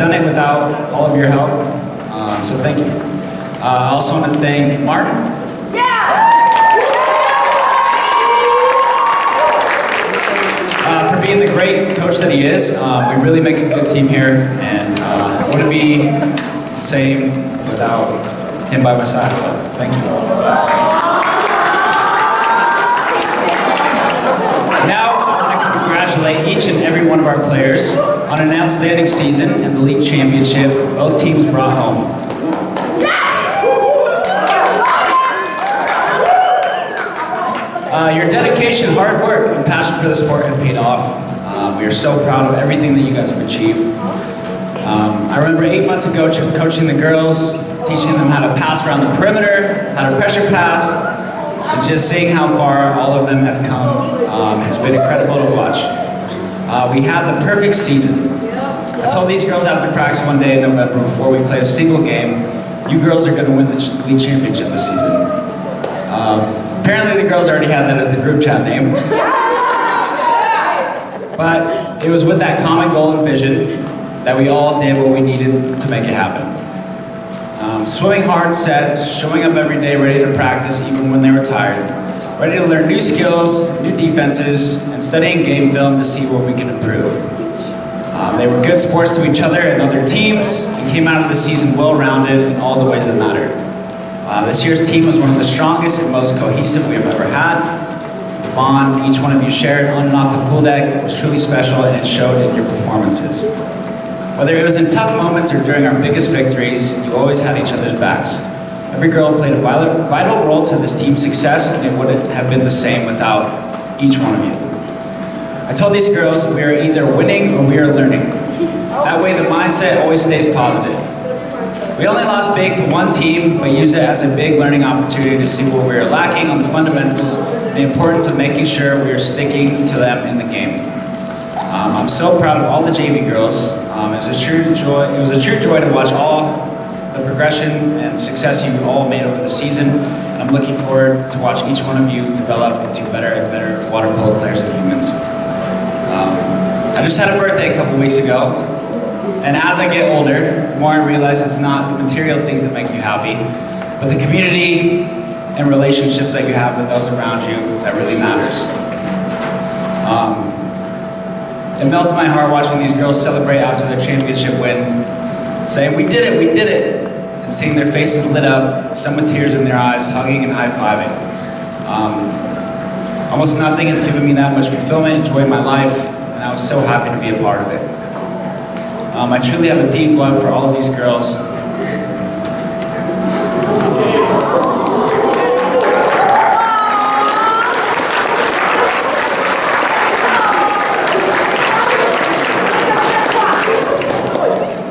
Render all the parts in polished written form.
done it without all of your help, so thank you. I also want to thank Martin. For being the great coach that he is. We really make a good team here, and it wouldn't be the same without him by my side, so thank you. Now, I want to congratulate each and every one of our players on an outstanding season and the league championship both teams brought home. Your dedication, hard work, and passion for the sport have paid off. We are so proud of everything that you guys have achieved. I remember 8 months ago coaching the girls, teaching them how to pass around the perimeter, how to pressure pass, and just seeing how far all of them have come has been incredible to watch. We had the perfect season. I told these girls after practice one day in November before we played a single game, you girls are going to win the league championship this season. Apparently the girls already had that as the group chat name. But it was with that common goal and vision that we all did what we needed to make it happen. Swimming hard sets, showing up every day ready to practice even when they were tired, ready to learn new skills, new defenses, and studying game film to see where we can improve. They were good sports to each other and other teams, and came out of the season well-rounded in all the ways that mattered. This year's team was one of the strongest and most cohesive we have ever had. The bond each one of you shared on and off the pool deck was truly special, and it showed in your performances. Whether it was in tough moments or during our biggest victories, you always had each other's backs. Every girl played a vital role to this team's success, and it wouldn't have been the same without each one of you. I told these girls we are either winning or we are learning. That way the mindset always stays positive. We only lost big to one team, but used it as a big learning opportunity to see where we are lacking on the fundamentals and the importance of making sure we are sticking to them in the game. I'm so proud of all the JV girls. It was a true joy to watch all the progression and success you've all made over the season, and I'm looking forward to watch each one of you develop into better and better water polo players and humans. I just had a birthday a couple weeks ago, and as I get older, the more I realize it's not the material things that make you happy, but the community and relationships that you have with those around you that really matters. It melts my heart watching these girls celebrate after their championship win, saying, "We did it, we did it," and seeing their faces lit up, some with tears in their eyes, hugging and high-fiving. Almost nothing has given me that much fulfillment and joy in my life, and I was so happy to be a part of it. I truly have a deep love for all of these girls.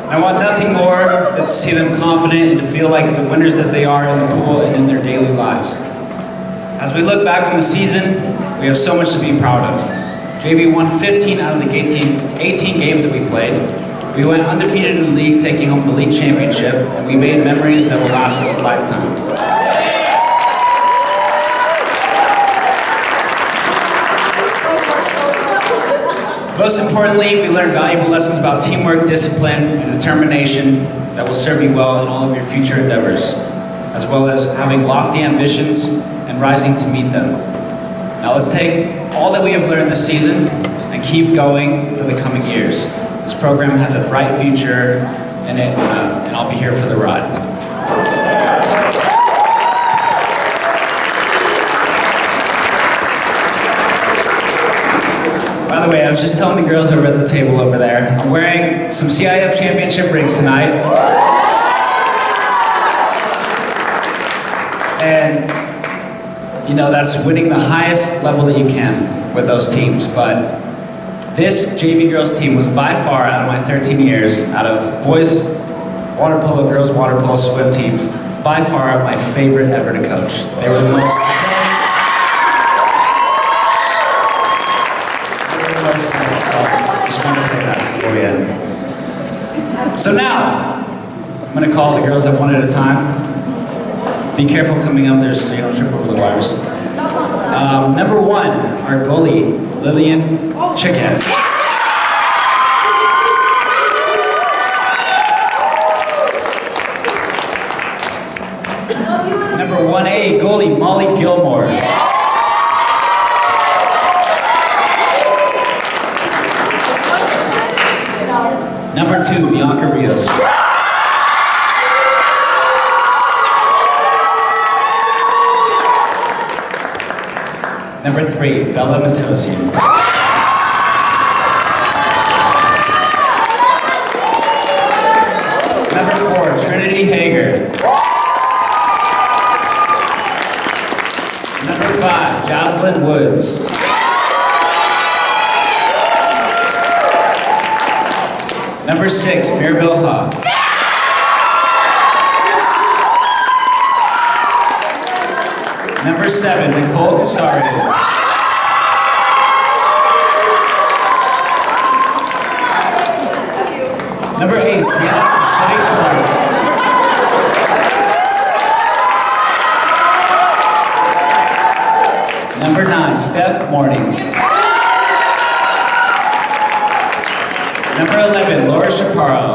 I want nothing more than to see them confident and to feel like the winners that they are in the pool and in their daily lives. As we look back on the season, we have so much to be proud of. JV won 15 out of the 18 games that we played. We went undefeated in the league, taking home the league championship, and we made memories that will last us a lifetime. Most importantly, we learned valuable lessons about teamwork, discipline, and determination that will serve you well in all of your future endeavors, as well as having lofty ambitions and rising to meet them. Now let's take all that we have learned this season and keep going for the coming years. This program has a bright future in it, and I'll be here for the ride. By the way, I was just telling the girls over at the table over there, I'm wearing some CIF championship rings tonight. And, you know, that's winning the highest level that you can with those teams. But this JV girls team was by far, out of my 13 years, out of boys water polo, girls water polo, swim teams, by far my favorite ever to coach. They were the most fun. So I just want to say that before we end. So now, I'm going to call the girls up one at a time. Be careful coming up there so you don't trip over the wires. Number 1, our goalie, Lillian Chickhead. 1A goalie, Molly Gilmore. Number 2, Bianca Rios. Number 3, Bella Matosi. Number 4, Trinity Hager. Number 5, Jocelyn Woods. Number 6, Mirabelle Ha. Number 7, Nicole Casario. Number 8, Sienna Shea. Number 9, Steph Morning. Number 11, Laura Chaparro.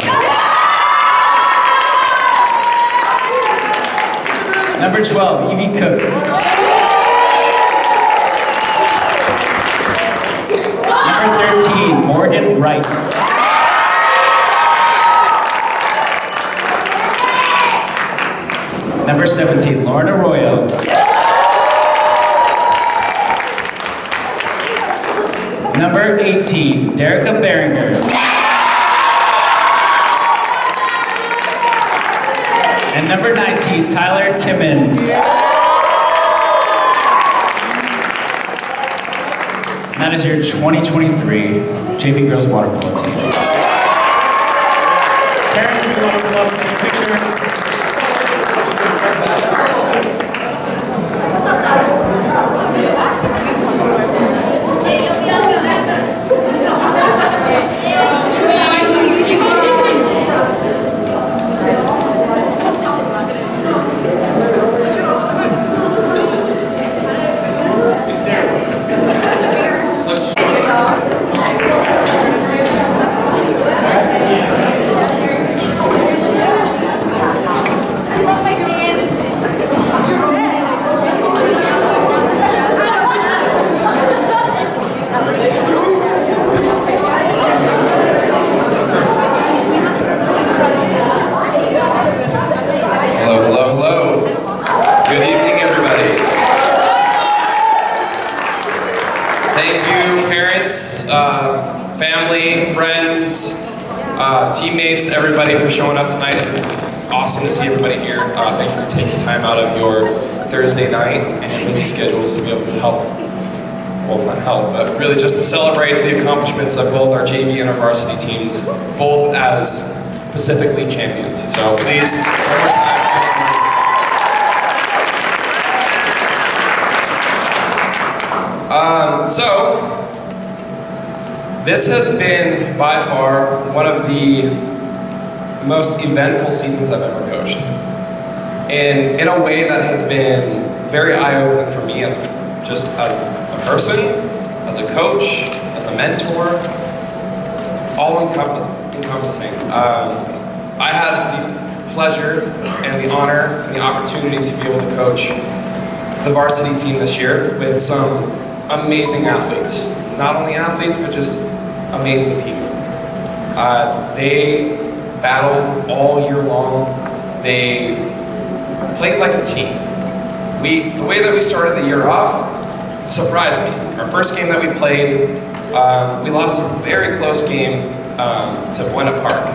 Number 12, Evie Cook. Number 13, Morgan Wright. Number 17, Lauren Arroyo. Number 18, Derica Berenger. And number 19, Tyler Timon. And that is your 2023 JV Girls Water Polo team. Parents, if you want to come up, take a picture. What's up, Tyler? Hey, you'll be on your family, friends, teammates, everybody for showing up tonight. It's awesome to see everybody here. Thank you for taking time out of your Thursday night and your busy schedules to be able to help, well, not help, but really just to celebrate the accomplishments of both our JV and our varsity teams, both as Pacific League champions. So please, one more time. This has been, by far, one of the most eventful seasons I've ever coached. And in a way that has been very eye-opening for me as a person, as a coach, as a mentor, all encompassing. I had the pleasure and the honor and the opportunity to be able to coach the varsity team this year with some amazing athletes. Not only athletes, but just amazing people. They battled all year long. They played like a team. The way that we started the year off surprised me. Our first game that we played, we lost a very close game to Buena Park.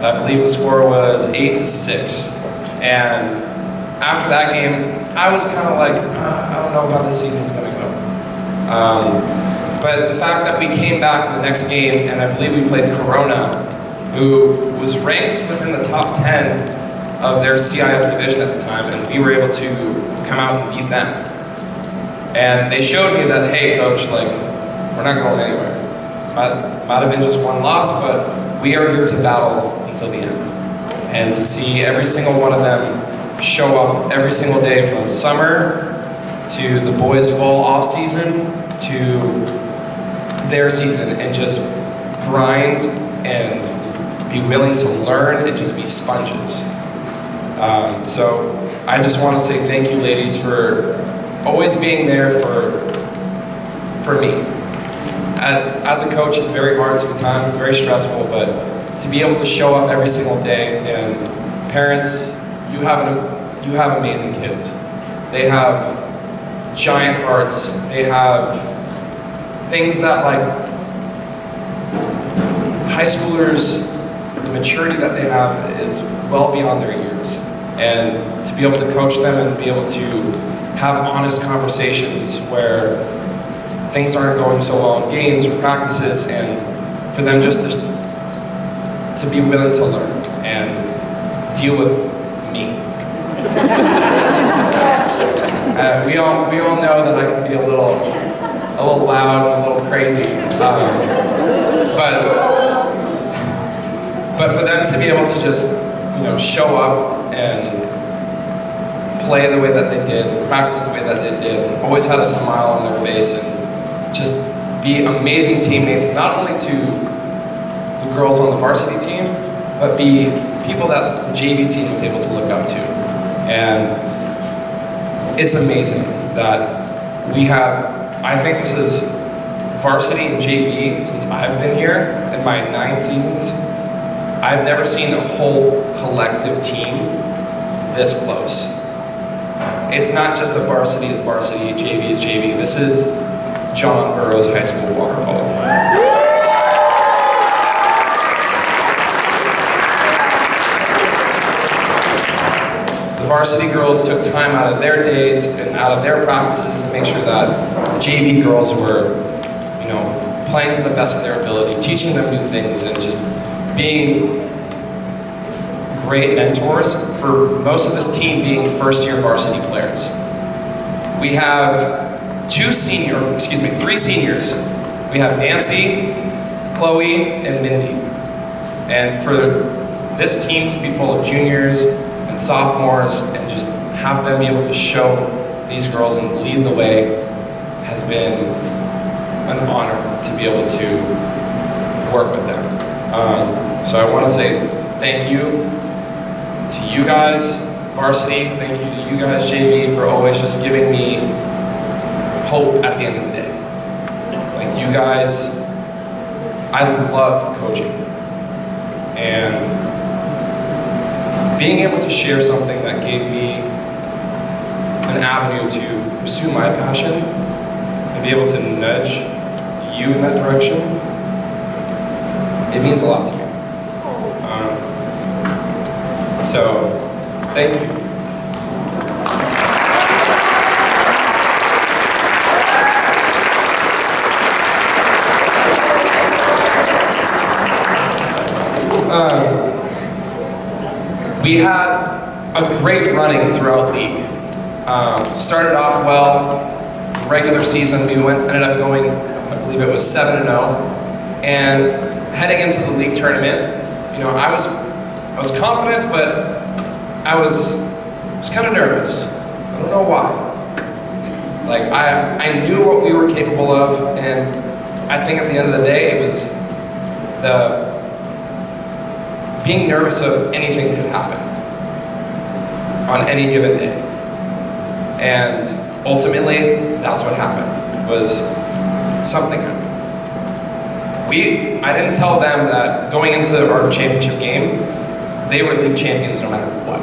I believe the score was 8-6. And after that game, I was kind of like, I don't know how this season's going to go. But the fact that we came back in the next game, and I believe we played Corona, who was ranked within the top 10 of their CIF division at the time, and we were able to come out and beat them. And they showed me that, hey coach, like, we're not going anywhere. Might have been just one loss, but we are here to battle until the end. And to see every single one of them show up every single day from summer to the boys' fall off season to their season and just grind and be willing to learn and just be sponges. So I just want to say thank you, ladies, for always being there for me. As a coach, it's very hard sometimes, it's very stressful, but to be able to show up every single day, and parents, you have amazing kids. They have giant hearts. They have things that, like, high schoolers, the maturity that they have is well beyond their years. And to be able to coach them and be able to have honest conversations where things aren't going so well in games or practices, and for them just to be willing to learn and deal with me. We all know that I can be a little loud and a little crazy, but for them to be able to just, show up and play the way that they did, practice the way that they did, always had a smile on their face, and just be amazing teammates, not only to the girls on the varsity team, but be people that the JV team was able to look up to. And it's amazing that we have, I think this is varsity and JV since I've been here in my 9 seasons. I've never seen a whole collective team this close. It's not just a varsity is varsity, JV is JV. This is John Burroughs High School water polo. The varsity girls took time out of their days and out of their practices to make sure that the JV girls were, playing to the best of their ability, teaching them new things, and just being great mentors for most of this team being first-year varsity players. We have 3 seniors. We have Nancy, Chloe, and Mindy. And for this team to be full of juniors and sophomores and just have them be able to show these girls and lead the way has been an honor to be able to work with them. So I want to say thank you to you guys, varsity, thank you to you guys, JV, for always just giving me hope at the end of the day. Like, you guys, I love coaching. And being able to share something that gave me an avenue to pursue my passion and be able to nudge you in that direction, it means a lot to me. So, thank you. We had a great running throughout league. Started off well, regular season, we ended up going, I believe it was 7-0. And heading into the league tournament, I was confident, but I was kind of nervous. I don't know why. Like, I knew what we were capable of, and I think at the end of the day, it was being nervous of anything could happen on any given day. And ultimately, that's what happened, was something happened. I didn't tell them that going into our championship game, they were league champions no matter what.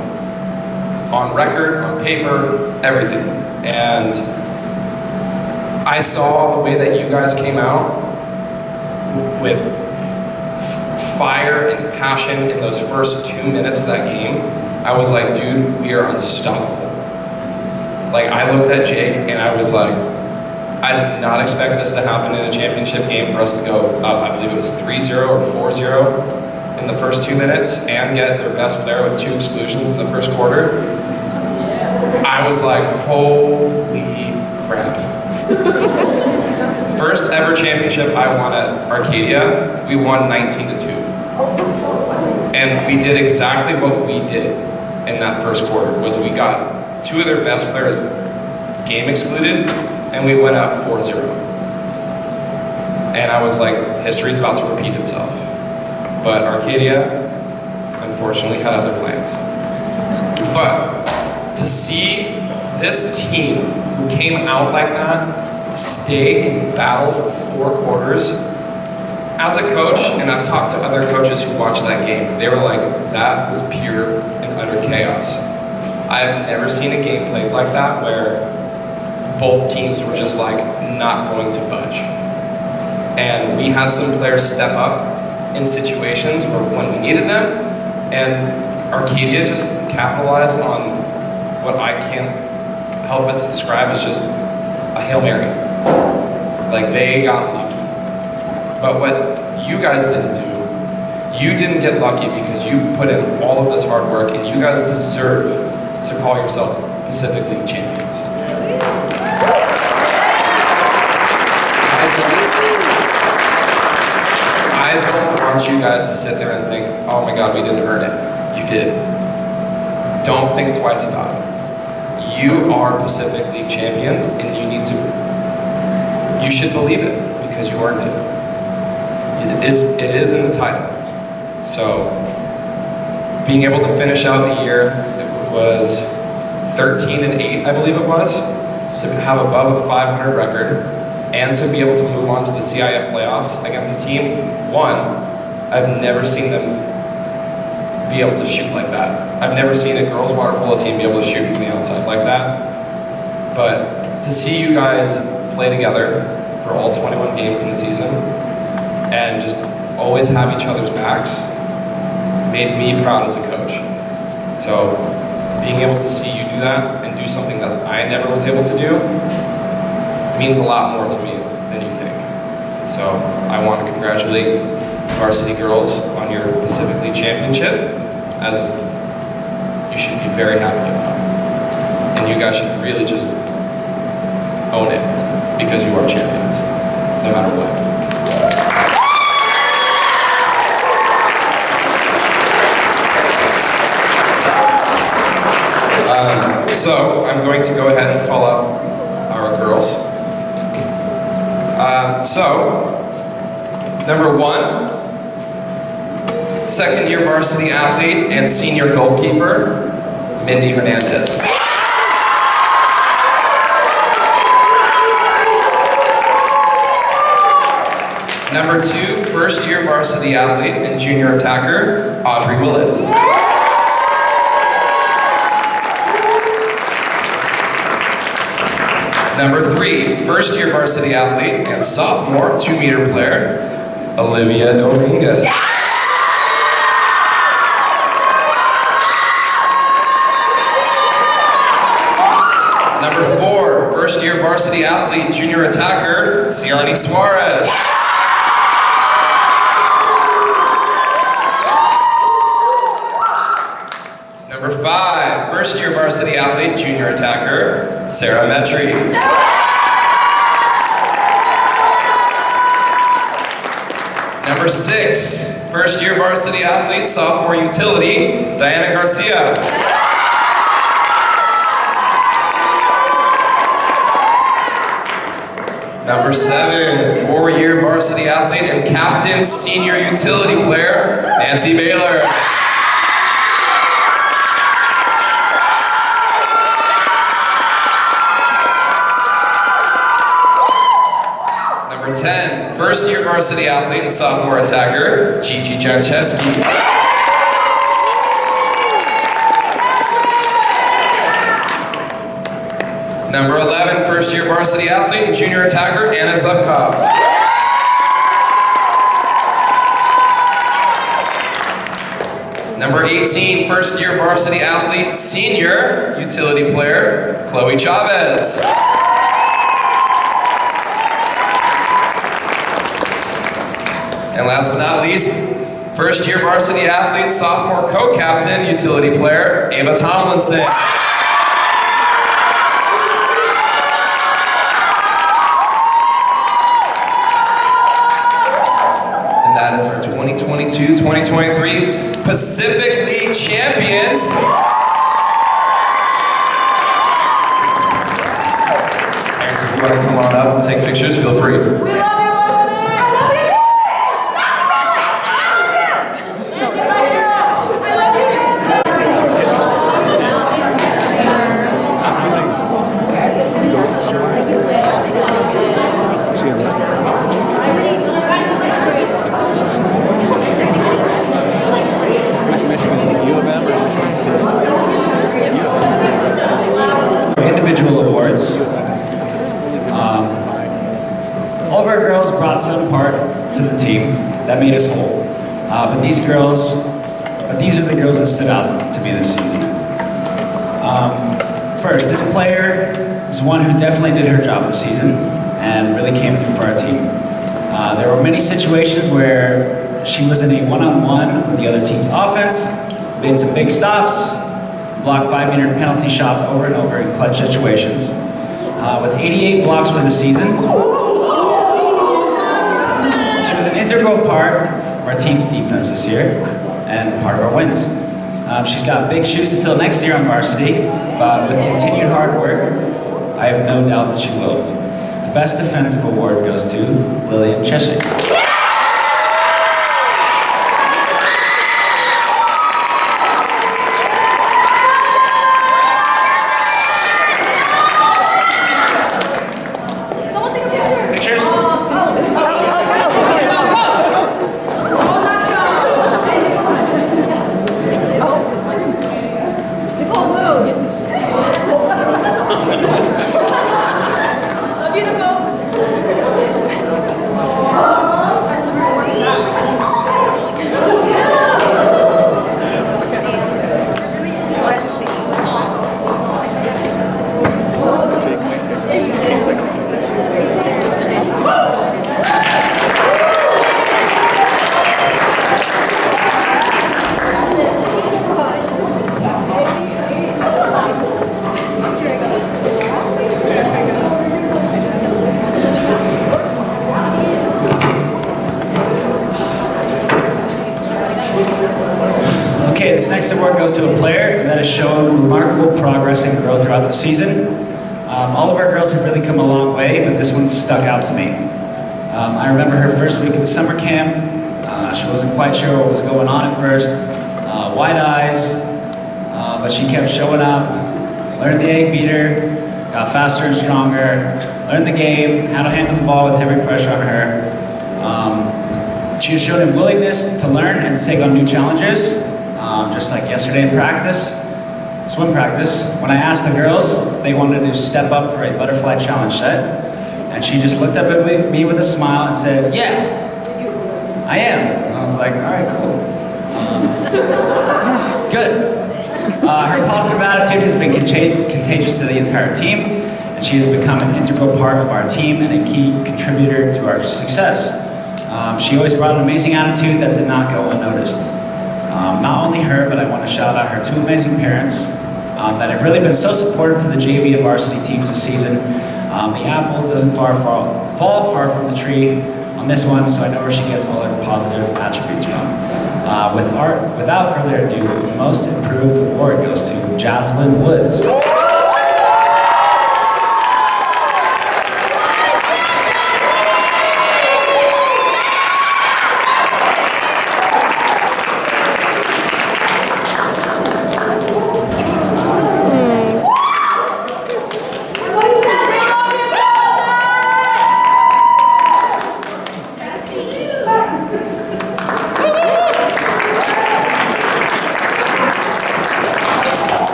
On record, on paper, everything. And I saw the way that you guys came out with fire and passion in those first 2 minutes of that game. I was like, dude, we are unstoppable. Like, I looked at Jake and I was like, I did not expect this to happen in a championship game for us to go up, I believe it was 3-0 or 4-0 in the first 2 minutes and get their best player with 2 exclusions in the first quarter. I was like, holy crap. First ever championship I won at Arcadia, we won 19-2. And we did exactly what we did in that first quarter, was we got 2 of their best players game excluded, and we went up 4-0. And I was like, history's about to repeat itself. But Arcadia, unfortunately, had other plans. But to see this team who came out like that stay in battle for 4 quarters, as a coach, and I've talked to other coaches who watched that game, they were like, that was pure and utter chaos. I've never seen a game played like that where both teams were just like not going to budge. And we had some players step up in situations where when we needed them, and Arcadia just capitalized on what I can't help but to describe as just a Hail Mary. Like, they got lucky. But what you guys didn't do, you didn't get lucky because you put in all of this hard work, and you guys deserve to call yourself Pacific League champions. I don't want you guys to sit there and think, oh my God, we didn't earn it. You did. Don't think twice about it. You are Pacific League champions, and you should believe it because you earned it. It is in the title. So, being able to finish out the year, it was 13-8, I believe it was, to have above a 500 record, and to be able to move on to the CIF playoffs against a team, I've never seen them be able to shoot like that. I've never seen a girls water polo team be able to shoot from the outside like that. But to see you guys play together for all 21 games in the season, and just always have each other's backs, made me proud as a coach. So being able to see you do that and do something that I never was able to do means a lot more to me than you think. So I want to congratulate varsity girls on your Pacific League championship, as you should be very happy about. And you guys should really just own it, because you are champions, no matter what. So I'm going to go ahead and call up our girls. Number 1, second-year varsity athlete and senior goalkeeper, Mindy Hernandez. Number 2, first-year varsity athlete and junior attacker, Audrey Willett. Number 3, first-year varsity athlete and sophomore 2-meter player, Olivia Dominguez. Yeah! Number 4, first-year varsity athlete, junior attacker, Ciarni Suarez. Yeah! Number 5, first-year varsity athlete, junior attacker, Sarah Metry. Number 6, first-year varsity athlete, sophomore utility, Diana Garcia. Number 7, 4-year varsity athlete and captain, senior utility player, Nancy Baylor. Number 10, first-year varsity athlete and sophomore attacker, Gigi Jancheski. Number 11, first-year varsity athlete and junior attacker, Anna Zubkov. Number 18, first-year varsity athlete, senior utility player, Chloe Chavez. And last but not least, first-year varsity athlete, sophomore co-captain, utility player, Ava Tomlinson. And that is our 2022-2023 Pacific League champions. Parents, if you want to come on up and take pictures, feel free. to the team that made us whole. But these are the girls that stood out to me this season. First, this player is one who definitely did her job this season and really came through for our team. There were many situations where she was in a one-on-one with the other team's offense, made some big stops, blocked 5-meter penalty shots over and over in clutch situations. With 88 blocks for the season, she was an integral part of our team's defense this year and part of our wins. She's got big shoes to fill next year on varsity, but with continued hard work, I have no doubt that she will. The best defensive award goes to Lillian Cheshire. Someone take a picture. Pictures? Nicole, move. Love you, Nicole. Okay, this next award goes to a player that has shown remarkable progress and growth throughout the season. All of our girls have really come a long way, but this one stuck out to me. I remember her first week of the summer camp. She wasn't quite sure what was going on at first. Wide eyes, but she kept showing up, learned the egg beater, got faster and stronger, learned the game, how to handle the ball with heavy pressure on her. She has shown a willingness to learn and take on new challenges, just like yesterday in practice, swim practice, when I asked the girls if they wanted to step up for a butterfly challenge set, and she just looked up at me with a smile and said, "Yeah, I am." And I was like, "All right, cool. Good." Her positive attitude has been contagious to the entire team, and she has become an integral part of our team and a key contributor to our success. She always brought an amazing attitude that did not go unnoticed. Not only her, but I want to shout out her two amazing parents that have really been so supportive to the JV and varsity teams this season. The apple doesn't fall far from the tree on this one, so I know where she gets all her positive attributes from. Without further ado, the most improved award goes to Jaslyn Woods.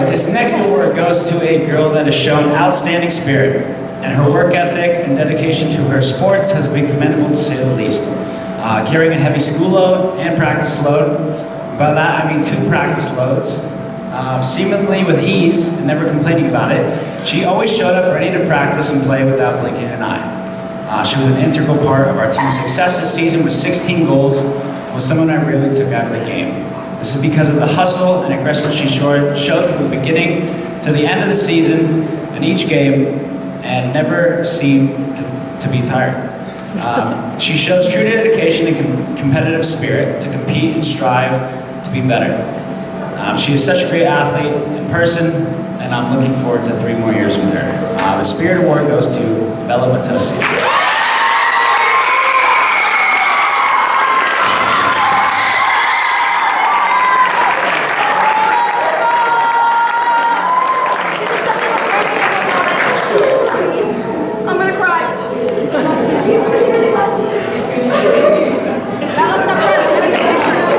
This next award goes to a girl that has shown outstanding spirit, and her work ethic and dedication to her sports has been commendable to say the least. Carrying a heavy school load and practice load, by that I mean 2 practice loads, seemingly with ease and never complaining about it, she always showed up ready to practice and play without blinking an eye. She was an integral part of our team's success this season with 16 goals, and was someone I really took out of the game. This is because of the hustle and aggression she showed from the beginning to the end of the season in each game, and never seemed to be tired. She shows true dedication and competitive spirit to compete and strive to be better. She is such a great athlete in person, and I'm looking forward to 3 more years with her. The Spirit Award goes to Bella Matosi. I'm gonna cry. Bella, stop crying. We're gonna take pictures.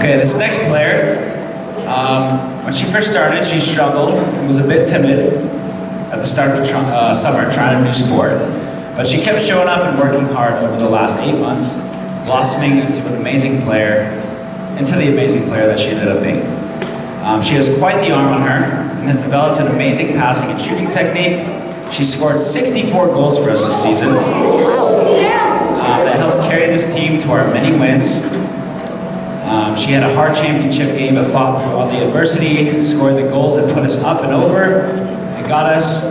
Okay, this next player, when she first started, she struggled and was a bit timid at the start of summer trying a new sport. But she kept showing up and working hard over the last 8 months, blossoming into the amazing player that she ended up being. She has quite the arm on her and has developed an amazing passing and shooting technique. She scored 64 goals for us this season that helped carry this team to our many wins. She had a hard championship game but fought through all the adversity, scored the goals that put us up and over, and got us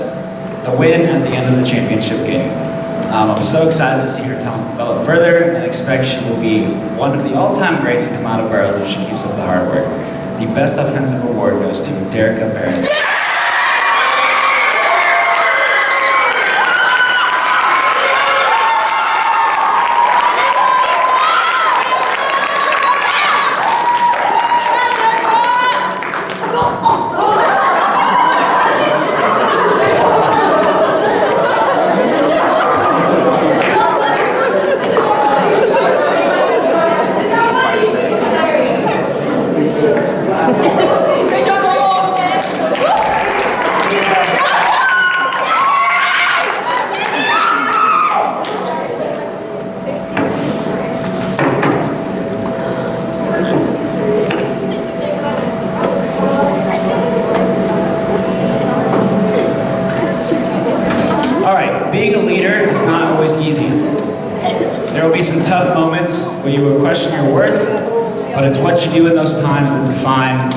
the win at the end of the championship game. I'm so excited to see her talent develop further and expect she will be one of the all-time greats to come out of Burroughs if she keeps up the hard work. The best offensive award goes to Derica Barrett. Being a leader is not always easy. There will be some tough moments where you will question your worth, but it's what you do in those times that define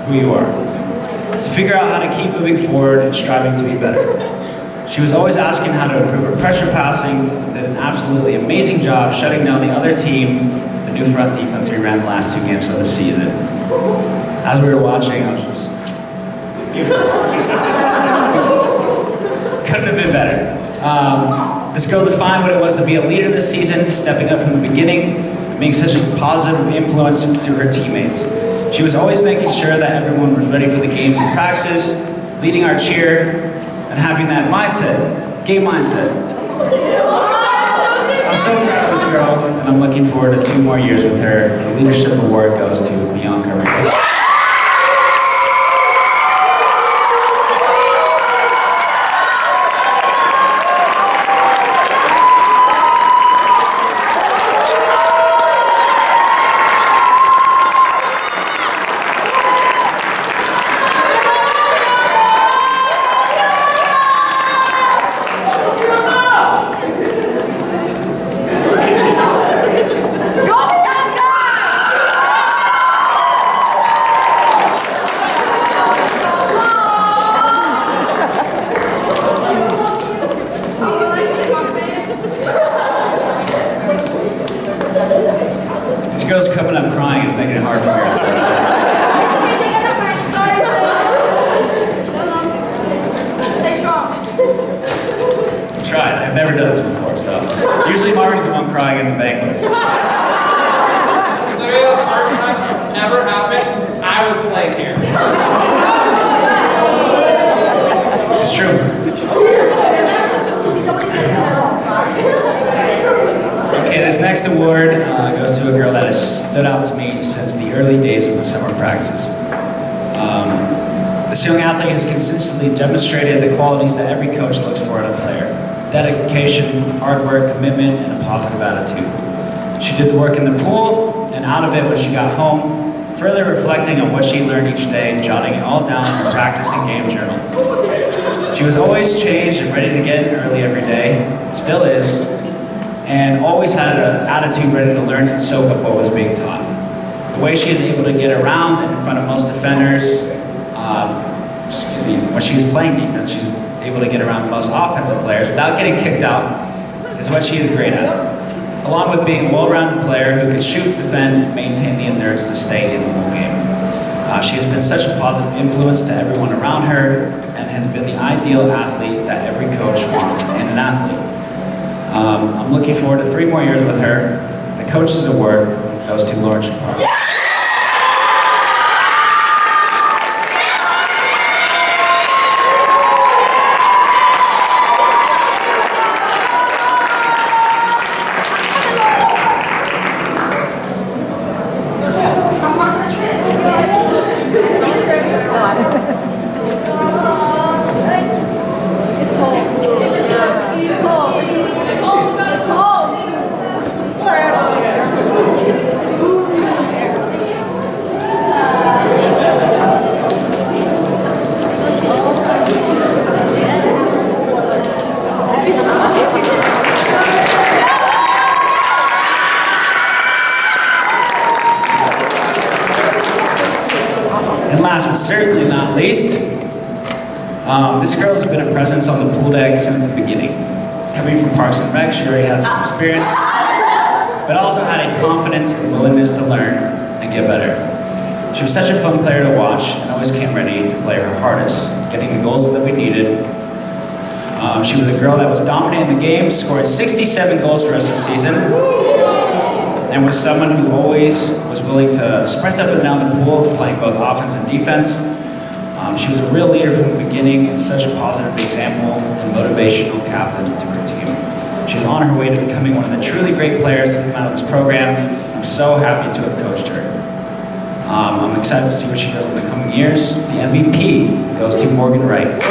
who you are. To figure out how to keep moving forward and striving to be better. She was always asking how to improve her pressure passing, did an absolutely amazing job shutting down the other team, the new front defense we ran the last 2 games of the season. As we were watching, I was just, couldn't have been better. This girl defined what it was to be a leader this season, stepping up from the beginning, being such a positive influence to her teammates. She was always making sure that everyone was ready for the games and practices, leading our cheer, and having that mindset, game mindset. I'm so proud of this girl, and I'm looking forward to 2 more years with her. The leadership award goes to Bianca Rios. This girl's coming up crying is making it hard for me. Stay strong. Tried. I've never done this before, so. Usually Marvin's the one crying at the banquets. Literally the first time this ever happened since I was playing here. It's true. Okay, this next award goes to a girl that has stood out to me since the early days of the summer practices. This young athlete has consistently demonstrated the qualities that every coach looks for in a player. Dedication, hard work, commitment, and a positive attitude. She did the work in the pool and out of it when she got home, further reflecting on what she learned each day and jotting it all down in her practice and game journal. She was always changed and ready to get in early every day, still is, and always had an attitude ready to learn and soak up what was being taught. The way she is able to get around in front of most defenders, when she was playing defense, she's able to get around most offensive players without getting kicked out, is what she is great at. Along with being a well-rounded player who can shoot, defend, and maintain the endurance to stay in the whole game. She has been such a positive influence to everyone around her and has been the ideal athlete that every coach wants in an athlete. I'm looking forward to 3 more years with her. The Coach's Award goes to Lauren Chaparro. last but certainly not least, this girl has been a presence on the pool deck since the beginning. Coming from Parks and Rec, she already had some experience, but also had a confidence and willingness to learn and get better. She was such a fun player to watch and always came ready to play her hardest, getting the goals that we needed. She was a girl that was dominating the game, scored 67 goals for us this season, and was someone who always was willing to sprint up and down the pool, playing both offense and defense. She was a real leader from the beginning and such a positive example and motivational captain to her team. She's on her way to becoming one of the truly great players to come out of this program. I'm so happy to have coached her. I'm excited to see what she does in the coming years. The MVP goes to Morgan Wright.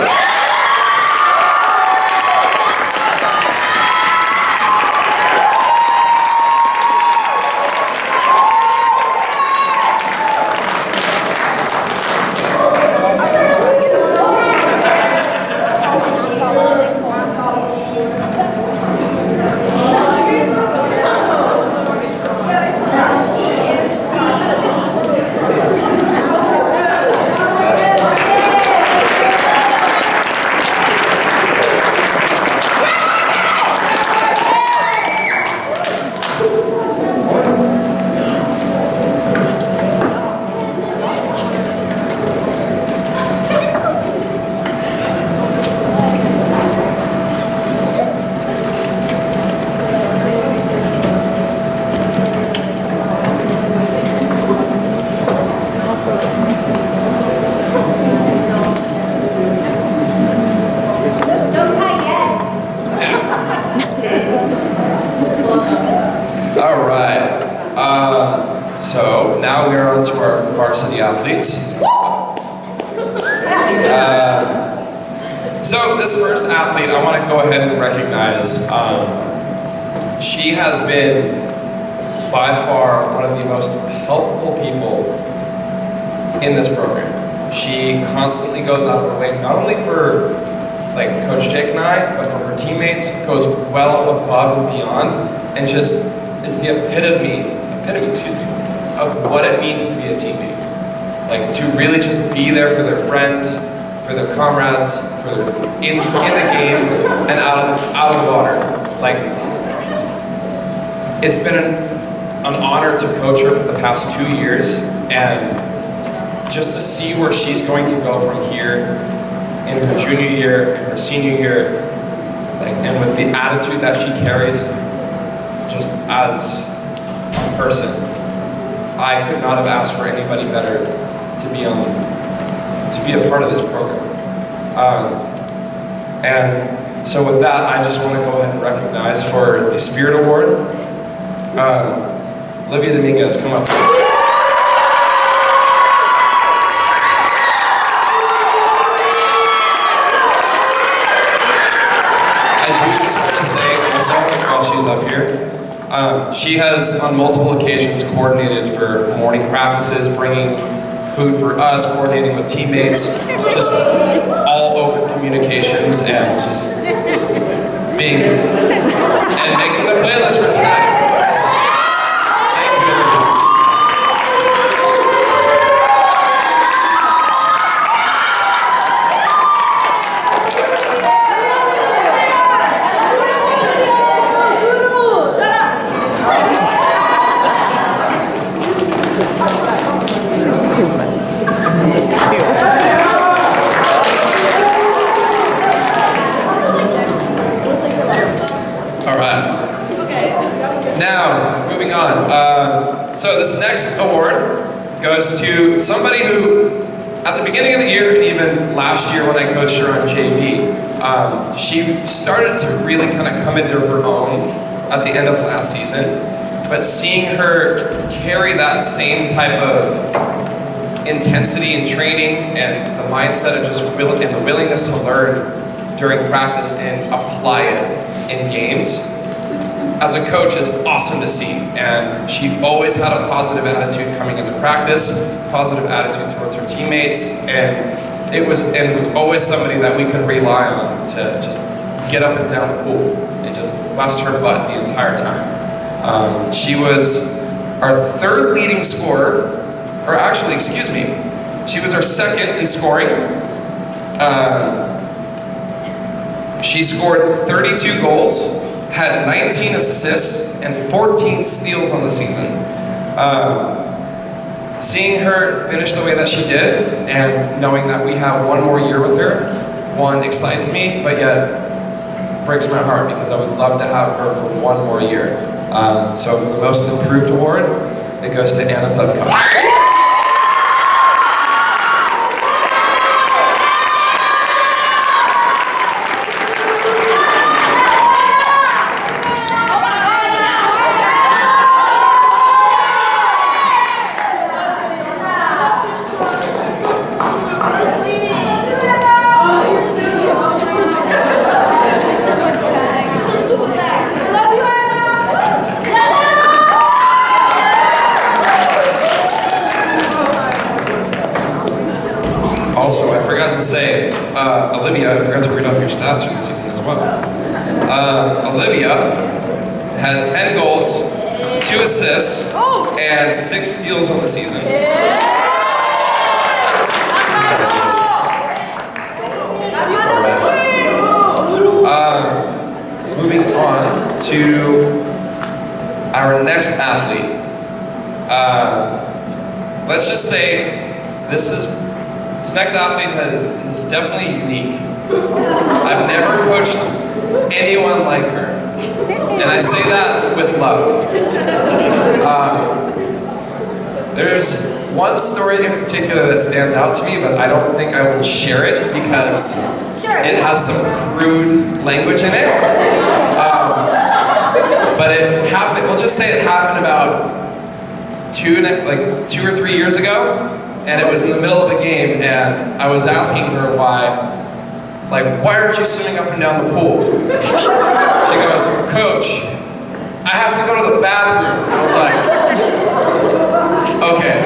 So now we are on to our varsity athletes. So this first athlete, I want to go ahead and recognize. She has been by far one of the most helpful people in this program. She constantly goes out of her way, not only for like Coach Jake and I, but for her teammates, goes well above and beyond, and just is the epitome, of what it means to be a teammate. Like to really just be there for their friends, for their comrades, for their, in the game and out of the water. Like it's been an honor to coach her for the past 2 years, and just to see where she's going to go from here in her junior year, in her senior year, like, and with the attitude that she carries, just as a person, I could not have asked for anybody better to be a part of this program. And so with that, I just want to go ahead and recognize for the Spirit Award, Olivia Dominguez, come up. I do just want to say, also, while she's up here, she has on multiple occasions coordinated for morning practices, bringing food for us, coordinating with teammates, just all open communications, and just being and making the playlist for tonight. So, thank you, everybody. Now, moving on. So this next award goes to somebody who, at the beginning of the year, and even last year when I coached her on JV, she started to really kind of come into her own at the end of last season. But seeing her carry that same type of intensity in training and the mindset of just and the willingness to learn during practice and apply it in games, as a coach, is awesome to see. And she always had a positive attitude coming into practice, positive attitude towards her teammates, and it was always somebody that we could rely on to just get up and down the pool and just bust her butt the entire time. She was our third leading scorer, or actually, excuse me, She was our second in scoring. She scored 32 goals, had 19 assists, and 14 steals on the season. Seeing her finish the way that she did, and knowing that we have one more year with her, one, excites me, but yet breaks my heart because I would love to have her for one more year. So for the Most Improved Award, it goes to Anna Subka. Also, I forgot to say, Olivia, I forgot to read off your stats for the season as well. Olivia had 10 goals, 2 assists, and 6 steals on the season. Moving on to our next athlete. Let's just say this next athlete is definitely unique. I've never coached anyone like her. And I say that with love. There's one story in particular that stands out to me, but I don't think I will share it because it has some crude language in it. But it happened, we'll just say it happened about 2 or 3 years ago, and it was in the middle of a game, and I was asking her why aren't you swimming up and down the pool? She goes, Coach, I have to go to the bathroom. I was like, okay.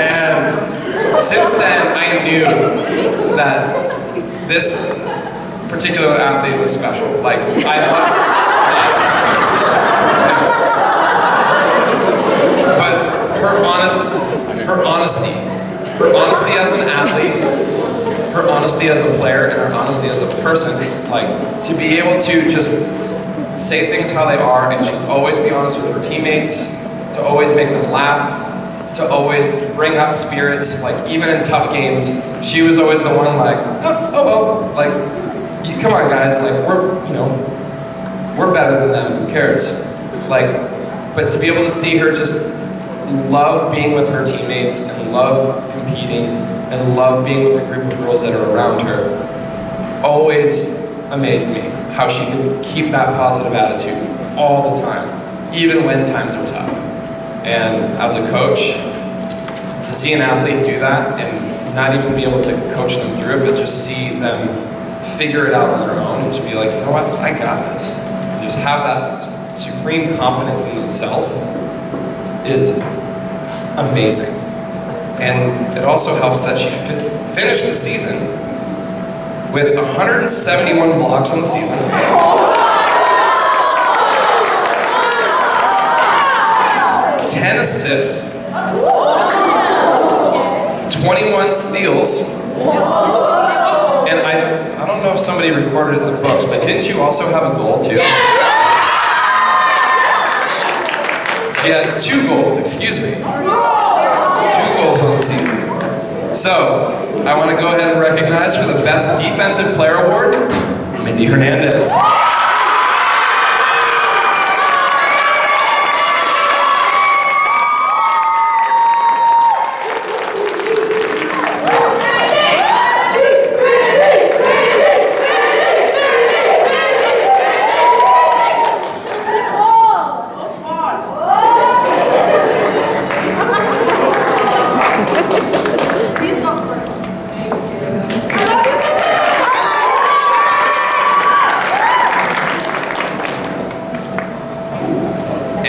And since then, I knew that this particular athlete was special. But her honesty as an athlete, her honesty as a player, and her honesty as a person, to be able to just say things how they are and just always be honest with her teammates, to always make them laugh, to always bring up spirits, even in tough games, she was always the one come on guys, we're better than them, who cares? But to be able to see her just love being with her teammates and love competing and love being with the group of girls that are around her always amazed me, how she could keep that positive attitude all the time, even when times are tough. And as a coach, to see an athlete do that and not even be able to coach them through it, but just see them figure it out on their own and just be like, you know what, I got this. And just have that supreme confidence in themselves is amazing. And it also helps that she finished the season with 171 blocks on the season. 10 assists, 21 steals, and I don't know if somebody recorded it in the books, but didn't you also have a goal too? She had 2 goals, excuse me. 2 goals on the season. So, I want to go ahead and recognize for the Best Defensive Player Award, Mindy Hernandez.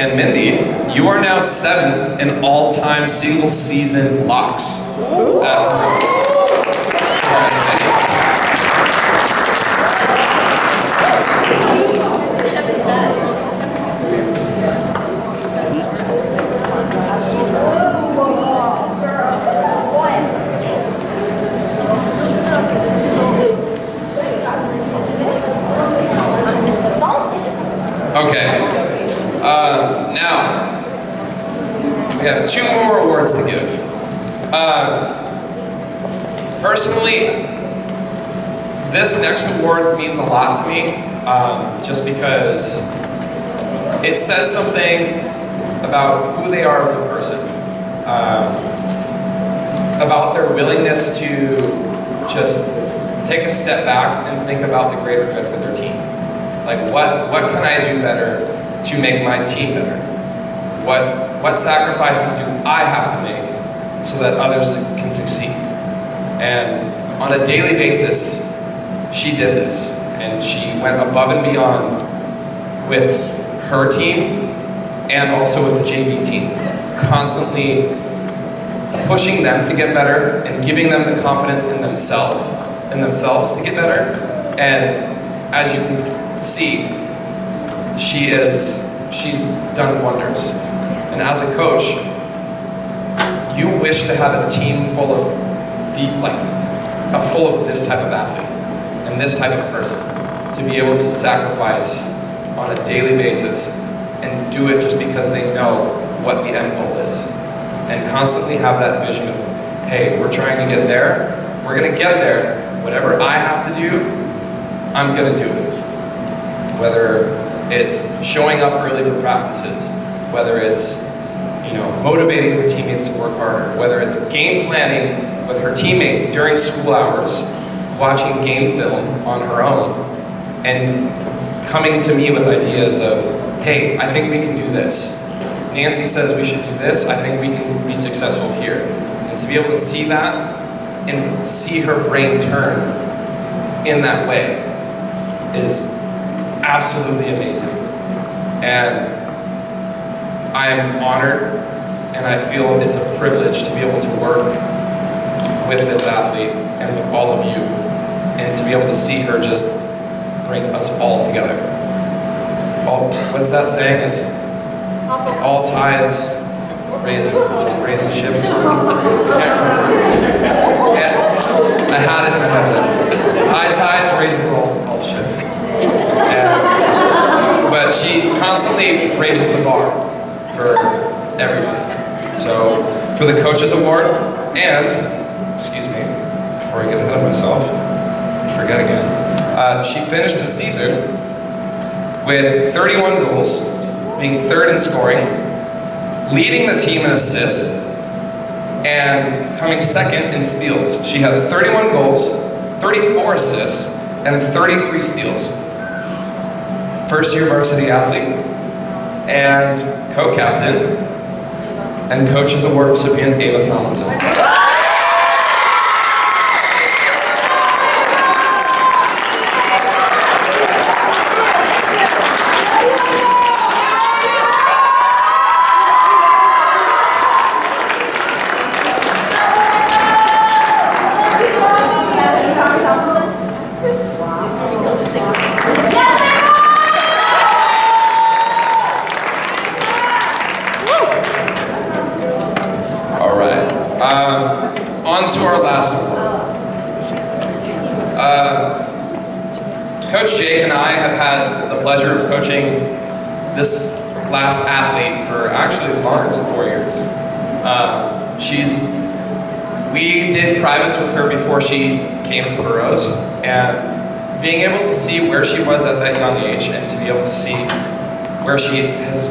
And Mindy, you are now 7th in all-time single-season blocks at Bruins. Congratulations. Okay. Now, we have 2 more awards to give. Personally, this next award means a lot to me, just because it says something about who they are as a person, about their willingness to just take a step back and think about the greater good for their team. Like, what can I do better to make my team better? What sacrifices do I have to make so that others can succeed? And on a daily basis, she did this, and she went above and beyond with her team and also with the JV team, constantly pushing them to get better and giving them the confidence in themselves to get better. And as you can see, she's done wonders. And as a coach, you wish to have a team full of this type of athlete and this type of person, to be able to sacrifice on a daily basis and do it just because they know what the end goal is, and constantly have that vision of, hey, we're trying to get there, we're gonna get there, whatever I have to do, I'm gonna do it. Whether it's showing up early for practices, whether it's motivating her teammates to work harder, whether it's game planning with her teammates during school hours, watching game film on her own, and coming to me with ideas of, hey, I think we can do this. Nancy says we should do this, I think we can be successful here. And to be able to see that and see her brain turn in that way is absolutely amazing. And I am honored, and I feel it's a privilege to be able to work with this athlete and with all of you, and to be able to see her just bring us all together. What's that saying? It's all tides raise a ship or something. Can't remember. Yeah, I had it in my head. High tides raises all ships. But she constantly raises the bar for everybody. So, for the Coaches Award, and, excuse me, before I get ahead of myself, I forget again, she finished the season with 31 goals, being 3rd in scoring, leading the team in assists, and coming 2nd in steals. She had 31 goals, 34 assists, and 33 steals. First-year varsity athlete, and co-captain, and Coaches Award recipient Ava Tomlinson. On to our last award. Coach Jake and I have had the pleasure of coaching this last athlete for actually longer than 4 years. We did privates with her before she came to Burroughs, and being able to see where she was at that young age, and to be able to see where she has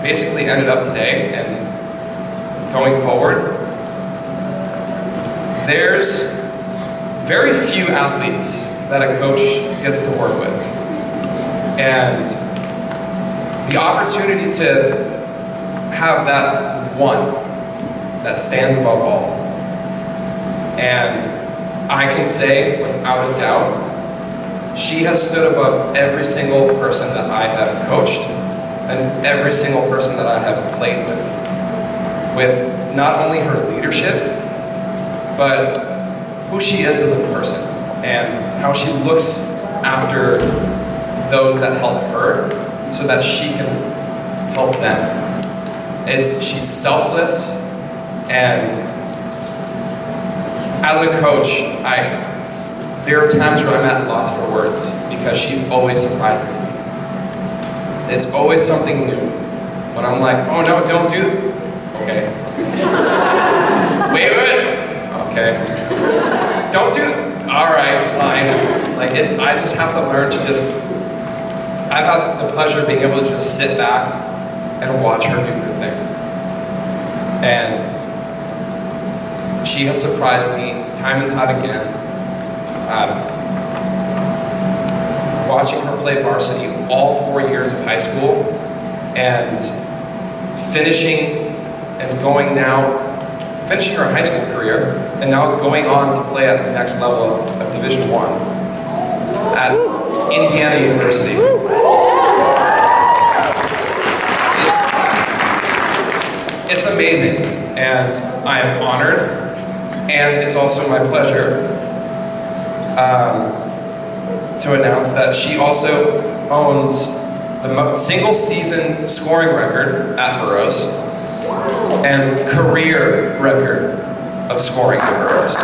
basically ended up today and going forward, there's very few athletes that a coach gets to work with. And the opportunity to have that one that stands above all. And I can say without a doubt, she has stood above every single person that I have coached and every single person that I have played with not only her leadership, but who she is as a person, and how she looks after those that help her so that she can help them. She's selfless, and as a coach, there are times where I'm at loss for words because she always surprises me. it's always something new. When I'm like, oh no, don't do it. Okay. Wait. Okay. Don't do it. All right, fine. Like, I just have to learn to just, I've had the pleasure of being able to just sit back and watch her do her thing. And she has surprised me time and time again. Watching her play varsity all 4 years of high school and finishing her high school career and now going on to play at the next level of Division I at Indiana University. It's amazing, and I am honored, and it's also my pleasure to announce that she also owns the single season scoring record at Burroughs and career record of scoring at Burroughs.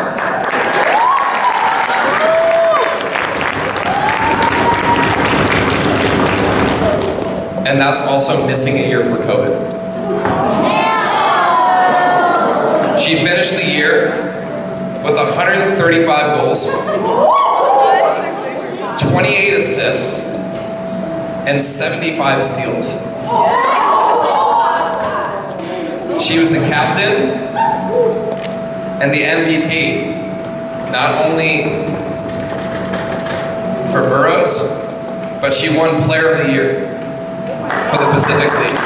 And that's also missing a year for COVID. She finished the year with 135 goals, 28 assists, and 75 steals. She was the captain and the MVP, not only for Burroughs, but she won Player of the Year for the Pacific League.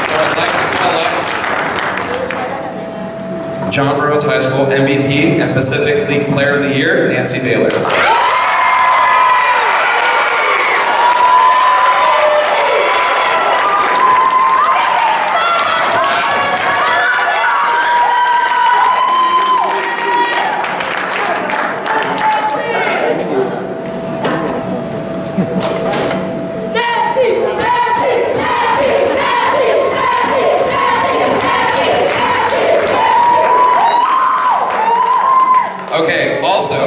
So I'd like to call up John Burroughs High School MVP and Pacific League Player of the Year, Nancy Baylor. Okay, also,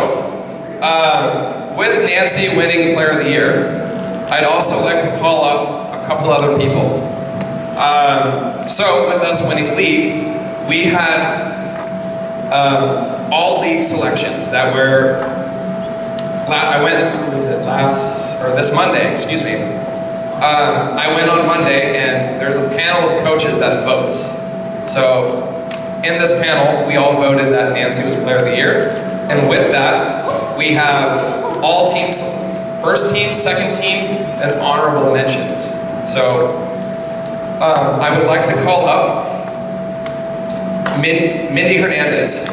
with Nancy winning Player of the Year, I'd also like to call up a couple other people. So with us winning league, we had all league selections that were, this Monday, excuse me. I went on Monday and there's a panel of coaches that votes. So in this panel, we all voted that Nancy was Player of the Year. And with that, we have all teams, first team, second team, and honorable mentions. So I would like to call up Mindy Hernandez.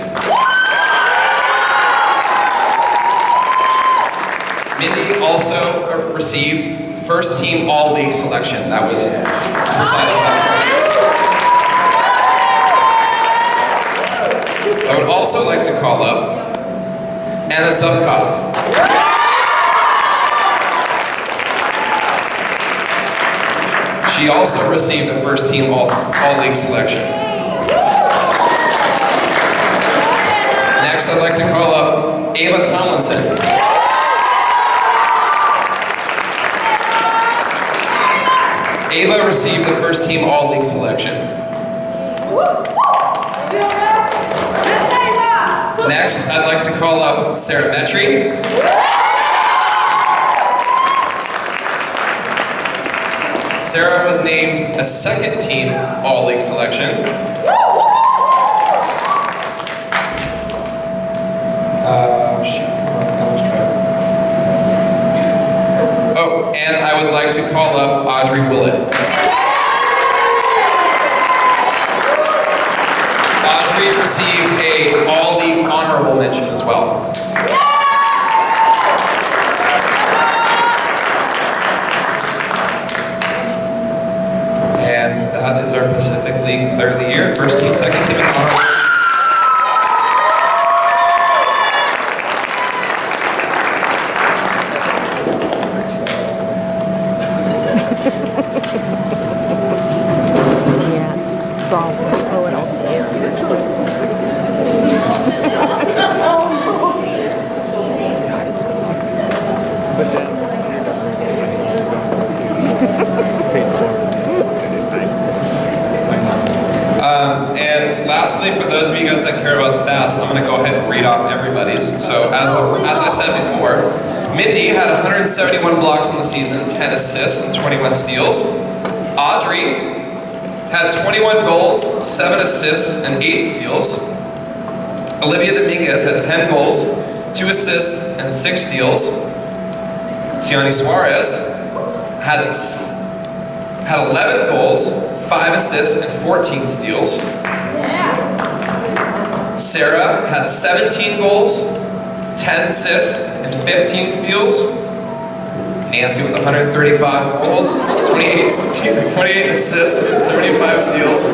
Mindy also received first team all league selection. That was decided by the coaches. I would also like to call up Anna Zubkov. She also received a first team all league selection. Next, I'd like to call up Ava Tomlinson. Ava received the first team all league selection. Next, I'd like to call up Sarah Metry. Sarah was named a second team all league selection. Oh, and I would like to call up Audrey Willett. Audrey received a all-league honorable mention as well. And that is our Pacific League Player of the Year. First team, second team, and honorable mention. And lastly, for those of you guys that care about stats, I'm going to go ahead and read off everybody's. So as I said before, Mindy had 171 blocks on the season, 10 assists, and 21 steals. Audrey had 21 goals, 7 assists, and 8 steals. Olivia Dominguez had 10 goals, 2 assists, and 6 steals. Ciani Suarez had 11 goals, 5 assists, and 14 steals. Sarah had 17 goals, 10 assists, and 15 steals. Nancy with 135 goals, 28 assists, and 75 steals.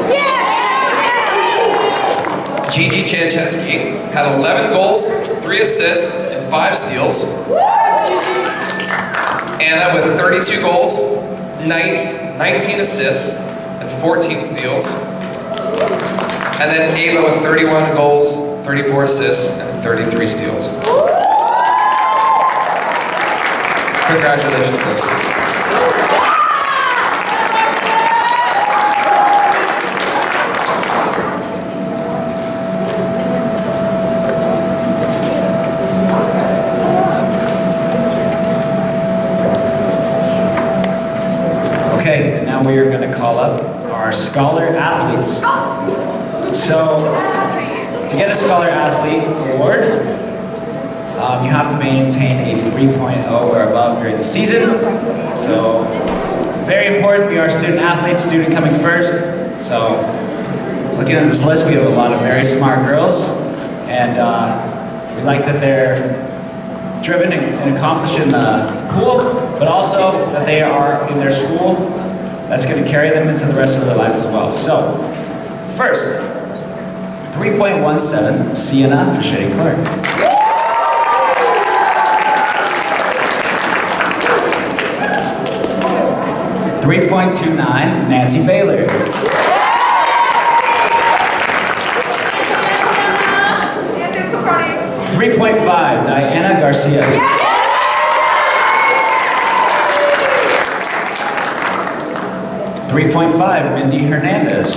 Gigi Chancheski had 11 goals, 3 assists, and 5 steals. Anna with 32 goals, 19 assists, and 14 steals. And then Ava with 31 goals, 34 assists, and 33 steals. Congratulations, ladies. Okay, and now we are going to call up our Scholar Athletes. So, to get a Scholar Athlete award, you have to maintain a 3.0 or above during the season. So, very important, we are student athletes, student coming first. So, looking at this list, we have a lot of very smart girls, and we like that they're driven and accomplished in the pool, but also that they are in their school. That's going to carry them into the rest of their life as well. So, first, 3.17, Sienna Fichetti Clark. 3.29, Nancy Baylor. 3.5, Diana Garcia. 3.5, Mindy Hernandez.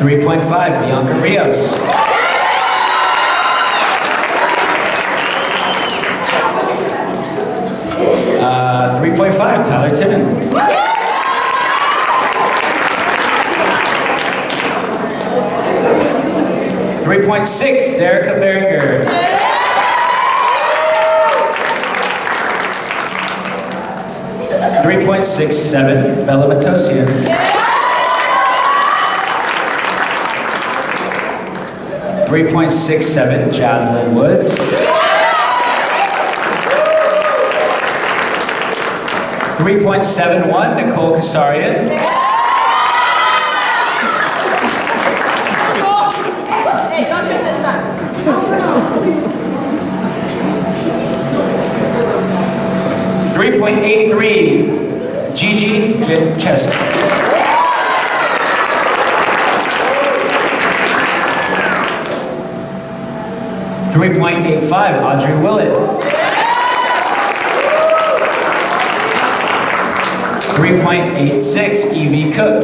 3.5, Bianca Rios. 3.5, Tyler Timmon. 3.6, Derica Berger. 3.67, Bella Matosian. 3.67, Jaslyn Woods. 3.71, Nicole Kasarian. Hey, don't trip this time. 3.83, Gigi Chester. 3.85, Audrey Willett. 3.86, Evie Cook.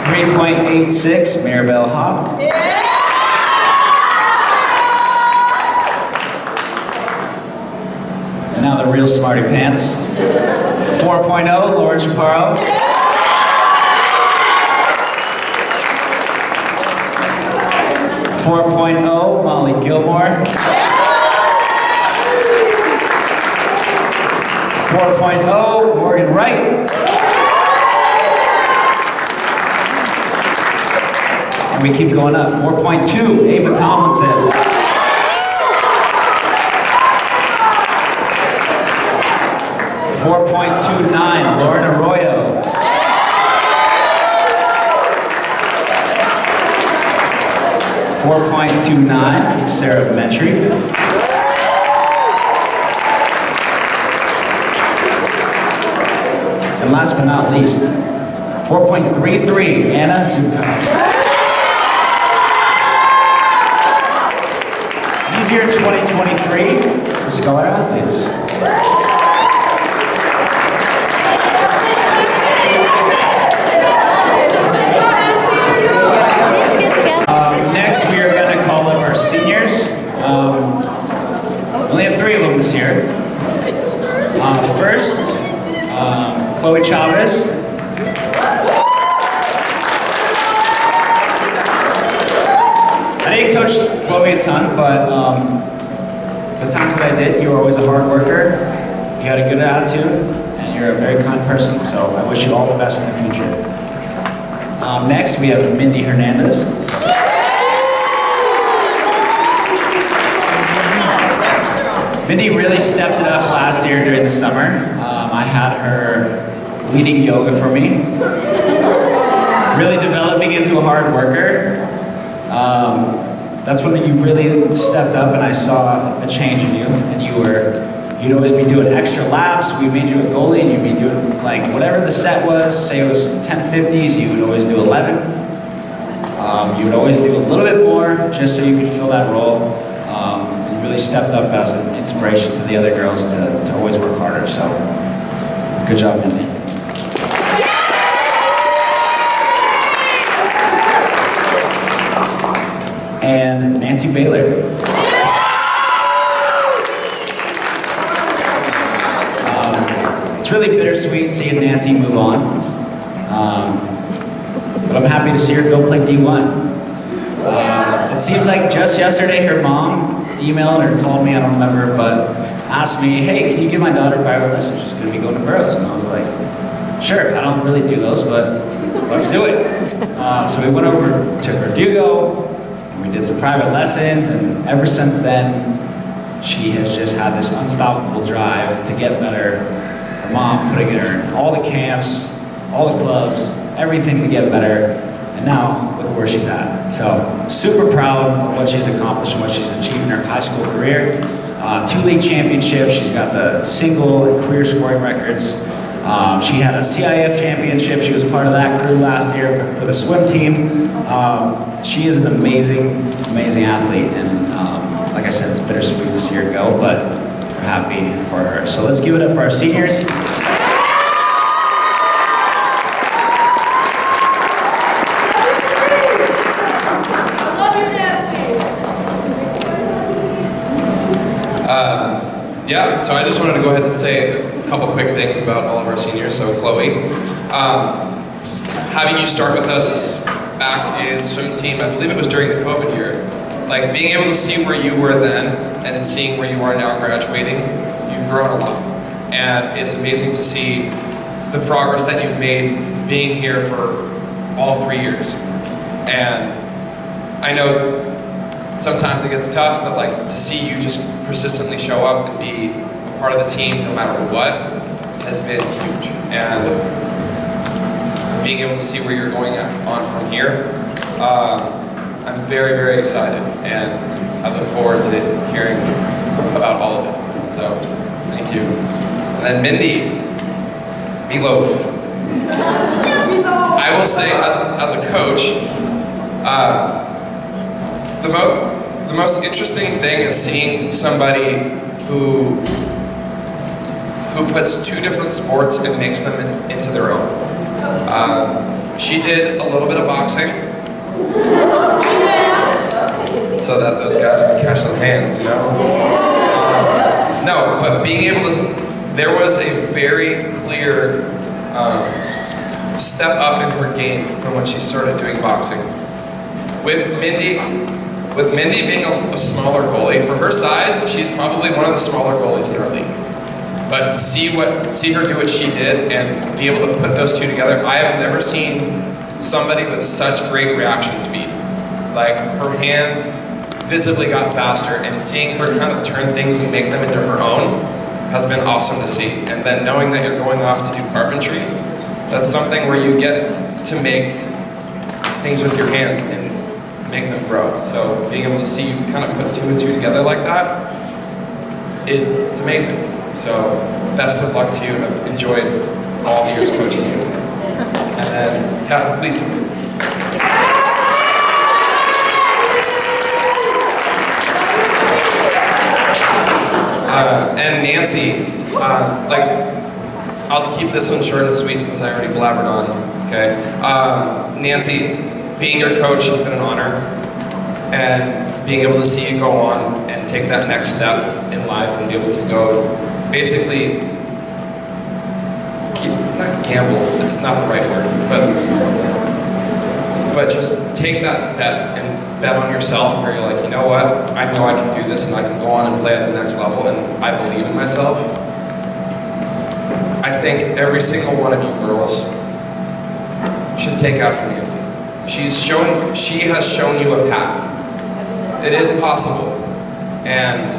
3.86, Maribel Hop. And now the real smarty pants. 4.0, Lauren Chaparro. 4.0, Molly Gilmore. 4.0, Morgan Wright. And we keep going up. 4.2, Ava Tomlinson. 4.29, Lauren Arroyo. 4.29, Sarah Metry. And last but not least, 4.33, Anna Zukow. year 2023, the Scholar Athletes. Next, we are going to call up our seniors. We only have 3 of them this year. First, Chloe Chavez. I didn't coach Chloe a ton, but the times that I did, you were always a hard worker, you had a good attitude, and you're a very kind person, so I wish you all the best in the future. Next, we have Mindy Hernandez. Mindy really stepped it up last year during the summer. I had her leading yoga for me, really developing into a hard worker. That's when you really stepped up and I saw a change in you, and you'd always be doing extra laps. We made you a goalie and you'd be doing like whatever the set was, say it was 1050s, you would always do 11. You would always do a little bit more just so you could fill that role. You really stepped up as an inspiration to the other girls to always work harder, so good job, Mindy. And Nancy Baylor. It's really bittersweet seeing Nancy move on, but I'm happy to see her go play D1. It seems like just yesterday her mom emailed or called me, I don't remember, but asked me, hey, can you give my daughter private lessons? She's going to be going to Burroughs. And I was like, sure, I don't really do those, but let's do it. So we went over to Verdugo, and we did some private lessons, and ever since then, she has just had this unstoppable drive to get better. Her mom putting her in all the camps, all the clubs, everything to get better. And now, look at where she's at. So, super proud of what she's accomplished and what she's achieved in her high school career. 2 league championships, she's got the single and career scoring records. She had a CIF championship, she was part of that crew last year for the swim team. She is an amazing, amazing athlete, and like I said, it's bittersweet to see her go, but we're happy for her. So let's give it up for our seniors. Yeah, so I just wanted to go ahead and say a couple quick things about all of our seniors. So Chloe, having you start with us back in swim team, I believe it was during the COVID year, like being able to see where you were then and seeing where you are now graduating, you've grown a lot. And it's amazing to see the progress that you've made being here for all 3 years. And I know sometimes it gets tough, but like to see you just persistently show up and be a part of the team no matter what has been huge. And being able to see where you're going on from here, I'm very, very excited, and I look forward to hearing about all of it. So, thank you. And then Mindy, Meatloaf. I will say, as a coach, the most interesting thing is seeing somebody who puts 2 different sports and makes them into their own. She did a little bit of boxing, so that those guys can catch some hands, you know? No, but being able to, there was a very clear step up in her game from when she started doing boxing. With Mindy being a smaller goalie, for her size, she's probably one of the smaller goalies in our league. But to see her do what she did and be able to put those 2 together, I have never seen somebody with such great reaction speed. Like, her hands visibly got faster, and seeing her kind of turn things and make them into her own has been awesome to see. And then knowing that you're going off to do carpentry, that's something where you get to make things with your hands and make them grow. So being able to see you kind of put 2 and 2 together like that, it's amazing. So best of luck to you. I've enjoyed all the years coaching you. And then, yeah, please. And Nancy, I'll keep this one short and sweet since I already blabbered on, okay? Nancy, being your coach has been an honor, and being able to see you go on and take that next step in life and be able to go, basically, not gamble, it's not the right word, but just take that bet and bet on yourself where you're like, you know what, I know I can do this and I can go on and play at the next level and I believe in myself. I think every single one of you girls should take after Nancy. She has shown you a path. It is possible. And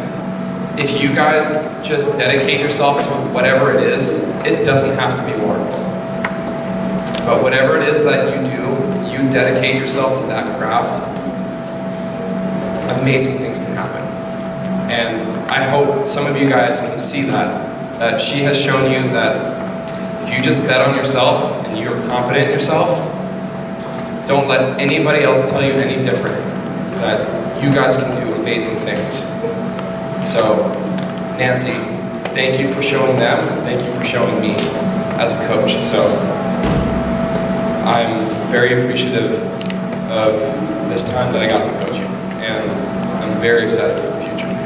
if you guys just dedicate yourself to whatever it is, it doesn't have to be water polo. But whatever it is that you do, you dedicate yourself to that craft, amazing things can happen. And I hope some of you guys can see that she has shown you that if you just bet on yourself and you're confident in yourself, don't let anybody else tell you any different, that you guys can do amazing things. So, Nancy, thank you for showing them, and thank you for showing me as a coach. So, I'm very appreciative of this time that I got to coach you, and I'm very excited for the future for you.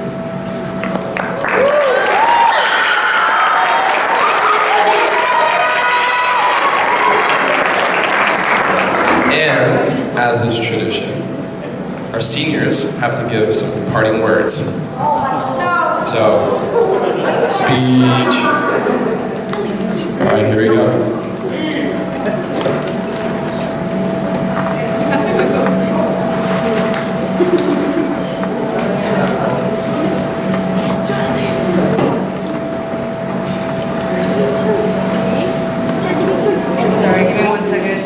And, as is tradition, our seniors have to give some parting words. So, speech. All right, here we go. Sorry, give me 1 second.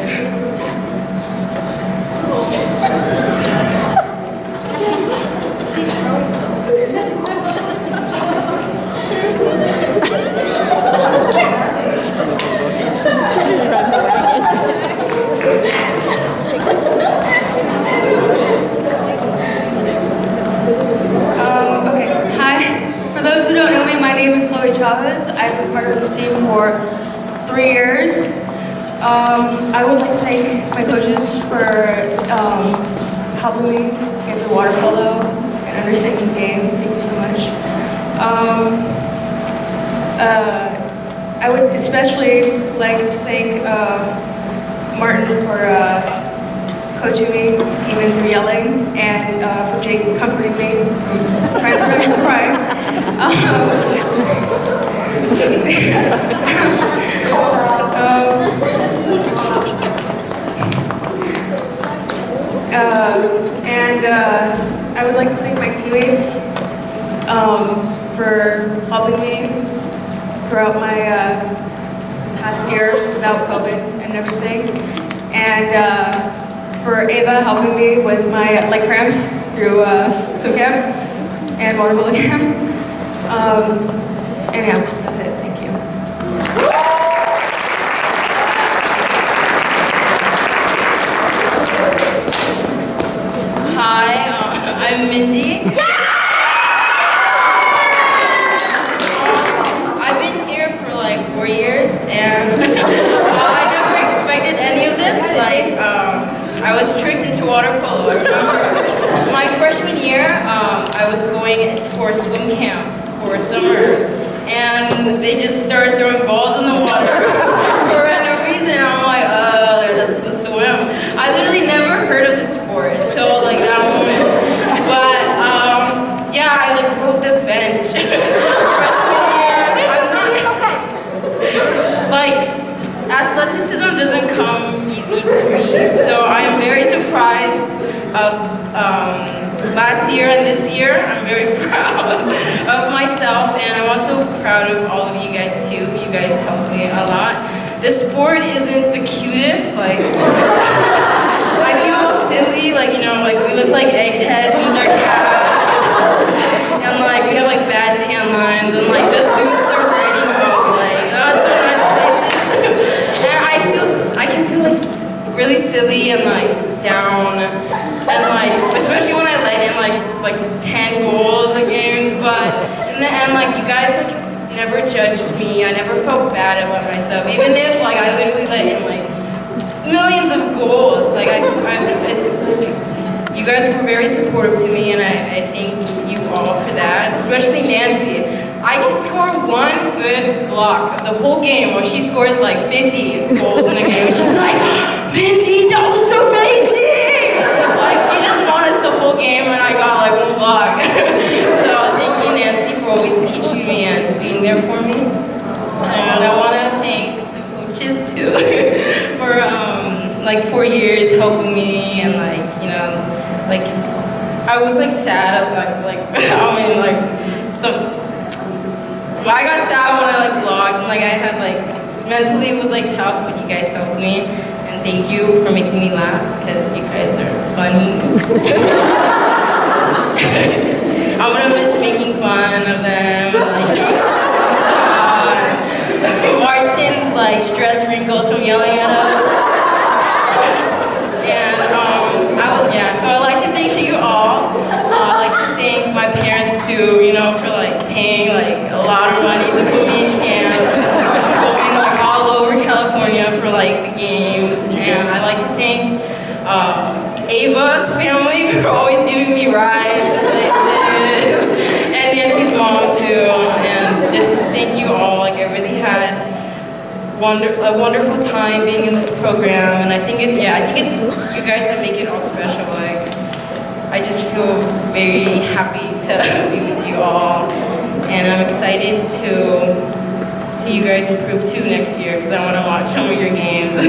Okay, hi. For those who don't know me, my name is Chloe Chavez. I've been part of this team for 3 years. I would like to thank my coaches for helping me get through water polo and understanding the game. Thank you so much. I would especially like to thank Martin for coaching me, even through yelling, and for Jake comforting me from trying to prevent me from crying. I would like to thank my teammates for helping me throughout my past year without COVID and everything, and for Ava helping me with my leg cramps through swim camp and water polo camp. And yeah, that's it. Thank you. Hi, I'm Mindy. I've been here for like 4 years, and I never expected any of this. I was tricked into water polo. I remember my freshman year, I was going for swim camp for summer, and they just started throwing balls in the water for no reason. I'm like, that's a swim. I literally never heard of the sport until like that moment. But yeah, I like rode the bench. Freshman year, I'm not like athleticism doesn't come easy to me. So I am very surprised of last year and this year. I'm very proud of myself, and I'm also proud of all of you guys too. You guys helped me a lot. The sport isn't the cutest, like, I feel silly, like, you know, like, we look like eggheads with our caps, and, like, we have, like, bad tan lines, and, like, the suits are braiding out, like, that's some nice places, and I can feel, like, really silly and, like, down, and, like, especially when I let in, like 10 goals a game, but in the end, like, you guys, like, never judged me. I never felt bad about myself, even if like I literally let in like millions of goals. Like it's like you guys were very supportive to me, and I thank you all for that. Especially Nancy. I could score one good block of the whole game, where she scores like 50 goals in the game, and she's like, "Minty, that was amazing!" Like she just won us the whole game, and I got like one block. So thank you, Nancy, for always teaching me and being there for me. And I want to thank the coaches too for like 4 years helping me, and like like I was like sad like I mean like some. I got sad when I like vlogged, and like I had like mentally it was like tough, but you guys helped me, and thank you for making me laugh because you guys are funny. I'm gonna miss making fun of them, like Jake's shot, Martin's like stress wrinkles from yelling at us, and so I'd like to thank you all. I'd like to thank my parents too, for like paying like a lot of money to put me in camp, going like all over California for like the games. And I'd like to thank Ava's family for always giving me rides to places, and Nancy's mom too. And just thank you all. Like I really had a wonderful time being in this program, and I think it's you guys that make it all special. Like I just feel very happy to be with you all, and I'm excited to see you guys improve too next year because I want to watch some of your games.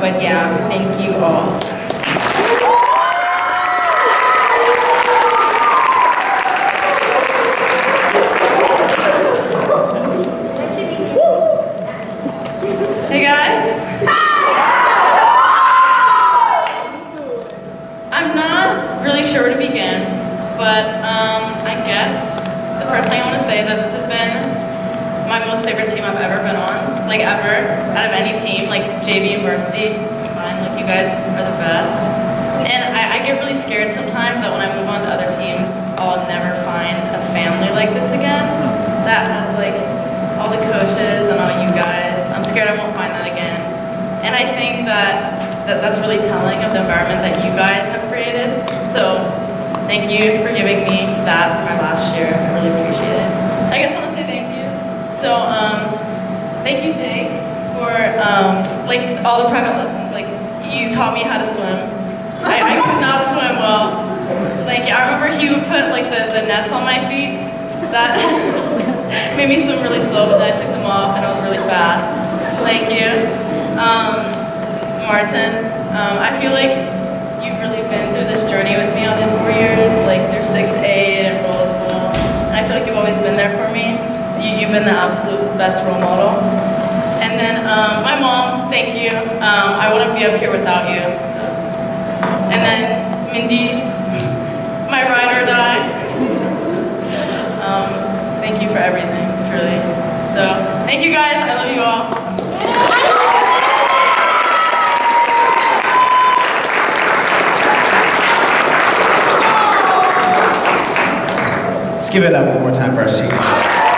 But yeah, thank you all. Hey guys. I'm not really sure where to begin, but I guess the first thing I want to say is that this has been my most favorite team I've ever been on, like ever, out of any team, like JV and varsity combined. Like you guys are the best. And I get really scared sometimes that when I move on to other teams, I'll never find a family like this again. That has like all the coaches and all you guys. I'm scared I won't find that again. And I think that's really telling of the environment that you guys have created. So thank you for giving me that for my last year. I really appreciate it. I guess I want to say thank yous. So thank you, Jake, for like all the private lessons. Like you taught me how to swim. I could not swim well. So thank you. I remember he would put like the nets on my feet. That made me swim really slow, but then I took them off and I was really fast. Thank you. Martin, I feel like you've really been through this journey with me all the 4 years. Like there's 6A and Rose Bowl. And I feel like you've always been there for me. You've been the absolute best role model. And then my mom, thank you. I wouldn't be up here without you. So. And then Mindy, my ride or die. Thank you for everything, truly. So, thank you guys. I love you all. Let's give it up one more time for our seniors.